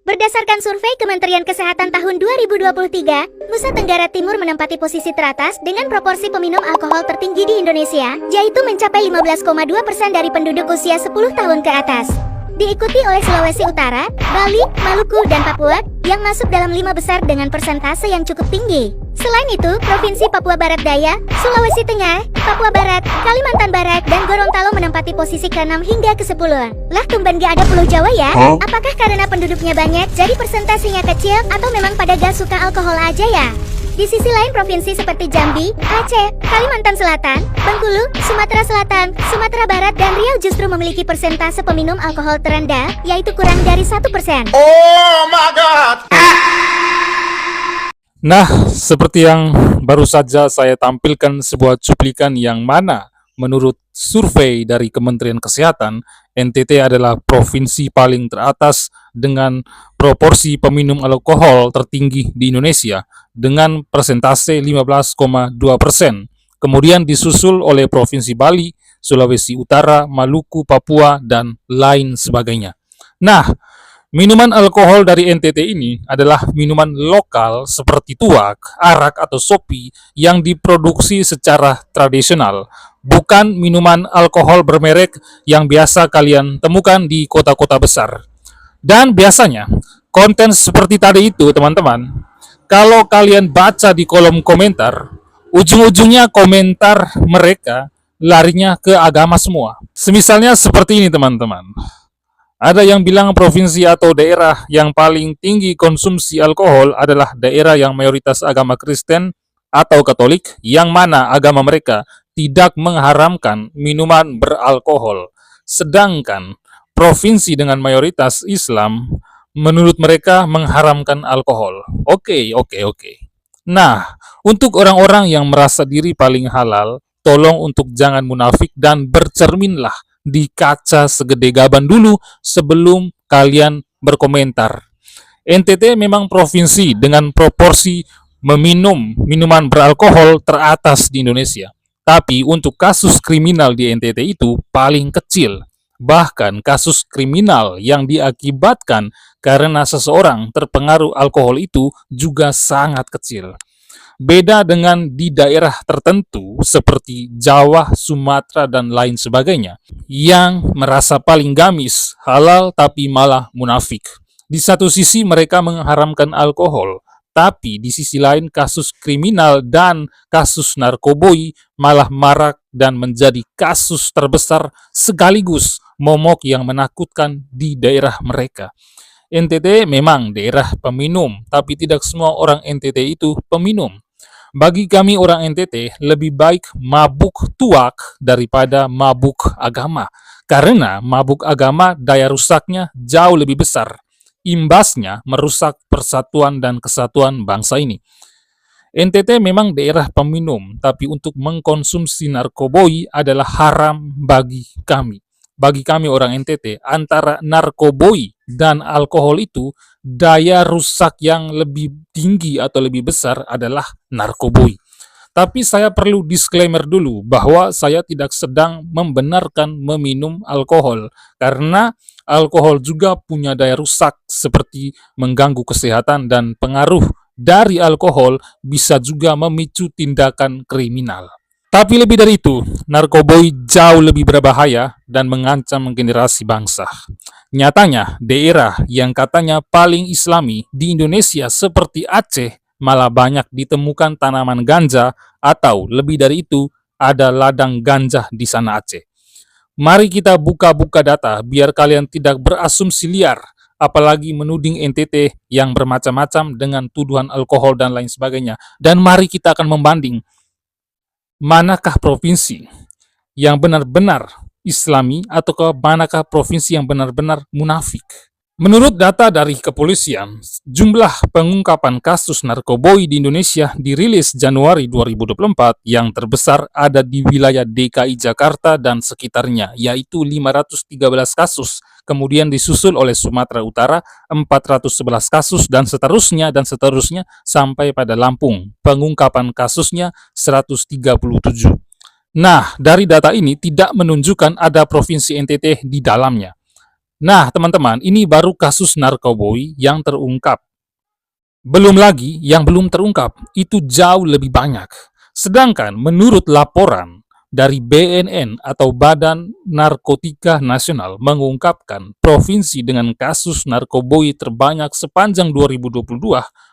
Berdasarkan survei Kementerian Kesehatan tahun 2023, Nusa Tenggara Timur menempati posisi teratas dengan proporsi peminum alkohol tertinggi di Indonesia, yaitu mencapai 15,2% dari penduduk usia 10 tahun ke atas. Diikuti oleh Sulawesi Utara, Bali, Maluku, dan Papua, yang masuk dalam 5 besar dengan persentase yang cukup tinggi. Selain itu, Provinsi Papua Barat Daya, Sulawesi Tengah, Papua Barat, Kalimantan Barat, dan Gorontalo menempati posisi ke-6 hingga ke-10. Lah tumben gak ada Pulau Jawa ya? Apakah karena penduduknya banyak jadi persentasenya kecil atau memang pada gak suka alkohol aja ya? Di sisi lain provinsi seperti Jambi, Aceh, Kalimantan Selatan, Bengkulu, Sumatera Selatan, Sumatera Barat, dan Riau justru memiliki persentase peminum alkohol terendah, yaitu kurang dari 1%. Oh my God! Nah, seperti yang baru saja saya tampilkan sebuah cuplikan yang mana menurut survei dari Kementerian Kesehatan, NTT adalah provinsi paling teratas dengan proporsi peminum alkohol tertinggi di Indonesia dengan persentase 15,2%. Kemudian disusul oleh Provinsi Bali, Sulawesi Utara, Maluku, Papua, dan lain sebagainya. Nah, minuman alkohol dari NTT ini adalah minuman lokal seperti tuak, arak, atau sopi yang diproduksi secara tradisional, bukan minuman alkohol bermerek yang biasa kalian temukan di kota-kota besar. Dan biasanya, konten seperti tadi itu, teman-teman, kalau kalian baca di kolom komentar, ujung-ujungnya komentar mereka larinya ke agama semua. Semisalnya seperti ini, teman-teman. Ada yang bilang provinsi atau daerah yang paling tinggi konsumsi alkohol adalah daerah yang mayoritas agama Kristen atau Katolik, yang mana agama mereka tidak mengharamkan minuman beralkohol. Sedangkan provinsi dengan mayoritas Islam, menurut mereka mengharamkan alkohol. Oke. Nah, untuk orang-orang yang merasa diri paling halal, tolong untuk jangan munafik dan bercerminlah di kaca segede gaban dulu sebelum kalian berkomentar. NTT memang provinsi dengan proporsi meminum minuman beralkohol teratas di Indonesia. Tapi untuk kasus kriminal di NTT itu paling kecil. Bahkan kasus kriminal yang diakibatkan karena seseorang terpengaruh alkohol itu juga sangat kecil. Beda dengan di daerah tertentu seperti Jawa, Sumatera, dan lain sebagainya yang merasa paling gamis, halal tapi malah munafik. Di satu sisi mereka mengharamkan alkohol, tapi di sisi lain kasus kriminal dan kasus narkoboy malah marak dan menjadi kasus terbesar sekaligus momok yang menakutkan di daerah mereka. NTT memang daerah peminum, tapi tidak semua orang NTT itu peminum. Bagi kami orang NTT, lebih baik mabuk tuak daripada mabuk agama. Karena mabuk agama daya rusaknya jauh lebih besar. Imbasnya merusak persatuan dan kesatuan bangsa ini. NTT memang daerah peminum, tapi untuk mengkonsumsi narkoboy adalah haram bagi kami. Bagi kami orang NTT, antara narkoboy dan alkohol itu, daya rusak yang lebih tinggi atau lebih besar adalah narkoboy. Tapi saya perlu disclaimer dulu bahwa saya tidak sedang membenarkan meminum alkohol, karena alkohol juga punya daya rusak seperti mengganggu kesehatan, dan pengaruh dari alkohol bisa juga memicu tindakan kriminal. Tapi lebih dari itu, narkoboy jauh lebih berbahaya dan mengancam generasi bangsa. Nyatanya, daerah yang katanya paling islami di Indonesia seperti Aceh malah banyak ditemukan tanaman ganja, atau lebih dari itu, ada ladang ganja di sana Aceh. Mari kita buka-buka data biar kalian tidak berasumsi liar, apalagi menuding NTT yang bermacam-macam dengan tuduhan alkohol dan lain sebagainya. Dan mari kita akan membanding manakah provinsi yang benar-benar Islami atau manakah provinsi yang benar-benar munafik. Menurut data dari kepolisian, jumlah pengungkapan kasus narkoboy di Indonesia dirilis Januari 2024 yang terbesar ada di wilayah DKI Jakarta dan sekitarnya, yaitu 513 kasus. Kemudian disusul oleh Sumatera Utara 411 kasus dan seterusnya sampai pada Lampung. Pengungkapan kasusnya 137. Nah, dari data ini tidak menunjukkan ada provinsi NTT di dalamnya. Nah, teman-teman, ini baru kasus narkoboy yang terungkap. Belum lagi yang belum terungkap, itu jauh lebih banyak. Sedangkan menurut laporan dari BNN atau Badan Narkotika Nasional mengungkapkan provinsi dengan kasus narkoboy terbanyak sepanjang 2022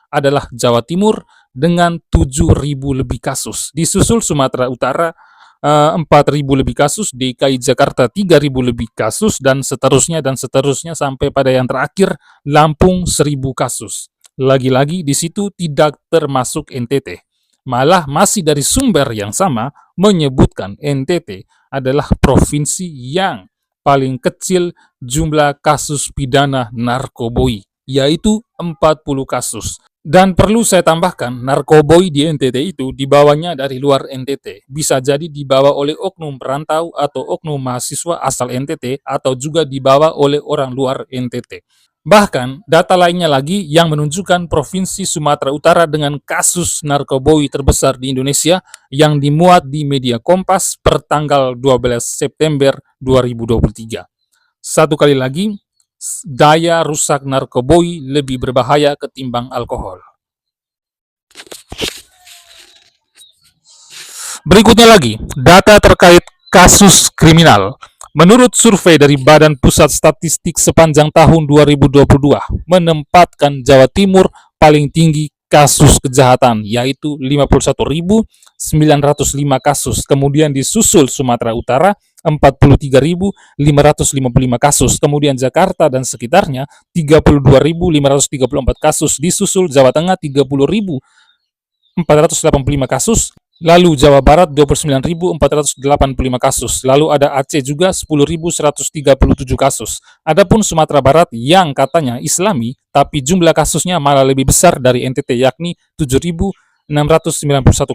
adalah Jawa Timur dengan 7.000 lebih kasus. Disusul Sumatera Utara 4.000 lebih kasus, DKI Jakarta 3.000 lebih kasus, dan seterusnya sampai pada yang terakhir Lampung 1.000 kasus. Lagi-lagi di situ tidak termasuk NTT. Malah masih dari sumber yang sama menyebutkan NTT adalah provinsi yang paling kecil jumlah kasus pidana narkoboy, yaitu 40 kasus. Dan perlu saya tambahkan, narkoboy di NTT itu dibawanya dari luar NTT. Bisa jadi dibawa oleh oknum perantau atau oknum mahasiswa asal NTT, atau juga dibawa oleh orang luar NTT. Bahkan, data lainnya lagi yang menunjukkan Provinsi Sumatera Utara dengan kasus narkoboy terbesar di Indonesia yang dimuat di media Kompas per tanggal 12 September 2023. Satu kali lagi, daya rusak narkoboy lebih berbahaya ketimbang alkohol. Berikutnya lagi, data terkait kasus kriminal. Menurut survei dari Badan Pusat Statistik sepanjang tahun 2022, menempatkan Jawa Timur paling tinggi kasus kejahatan, yaitu 51.905 kasus. Kemudian disusul Sumatera Utara 43.555 kasus. Kemudian Jakarta dan sekitarnya 32.534 kasus. Disusul Jawa Tengah 30.485 kasus. Lalu Jawa Barat 29.485 kasus. Lalu ada Aceh juga 10.137 kasus. Adapun Sumatera Barat yang katanya Islami, tapi jumlah kasusnya malah lebih besar dari NTT, yakni 7.691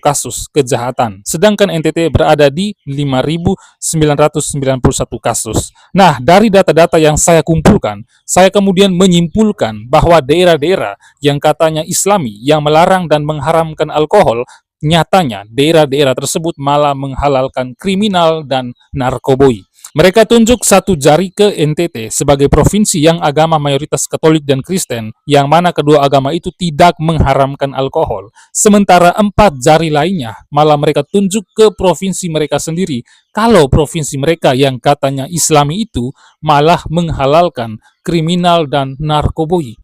kasus kejahatan. Sedangkan NTT berada di 5.991 kasus. Nah, dari data-data yang saya kumpulkan, saya kemudian menyimpulkan bahwa daerah-daerah yang katanya Islami, yang melarang dan mengharamkan alkohol, nyatanya daerah-daerah tersebut malah menghalalkan kriminal dan narkoboy. Mereka tunjuk satu jari ke NTT sebagai provinsi yang agama mayoritas Katolik dan Kristen, yang mana kedua agama itu tidak mengharamkan alkohol. Sementara 4 jari lainnya malah mereka tunjuk ke provinsi mereka sendiri, kalau provinsi mereka yang katanya Islami itu malah menghalalkan kriminal dan narkoboy.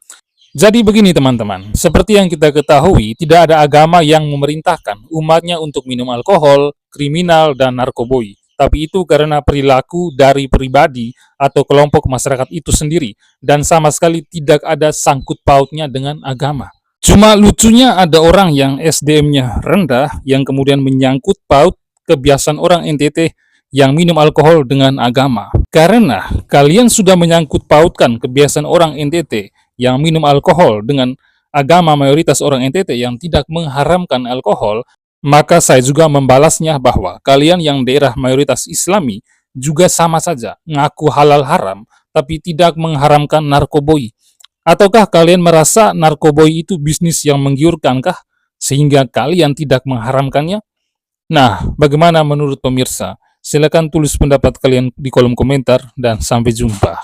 Jadi begini teman-teman, seperti yang kita ketahui, tidak ada agama yang memerintahkan umatnya untuk minum alkohol, kriminal, dan narkoboy. Tapi itu karena perilaku dari pribadi atau kelompok masyarakat itu sendiri, dan sama sekali tidak ada sangkut pautnya dengan agama. Cuma lucunya ada orang yang SDM-nya rendah, yang kemudian menyangkut paut kebiasaan orang NTT yang minum alkohol dengan agama. Karena kalian sudah menyangkut pautkan kebiasaan orang NTT yang minum alkohol dengan agama mayoritas orang NTT yang tidak mengharamkan alkohol, maka saya juga membalasnya bahwa kalian yang daerah mayoritas Islami juga sama saja ngaku halal haram, tapi tidak mengharamkan narkoboy. Ataukah kalian merasa narkoboy itu bisnis yang menggiurkankah, sehingga kalian tidak mengharamkannya? Nah, bagaimana menurut pemirsa? Silakan tulis pendapat kalian di kolom komentar, dan sampai jumpa.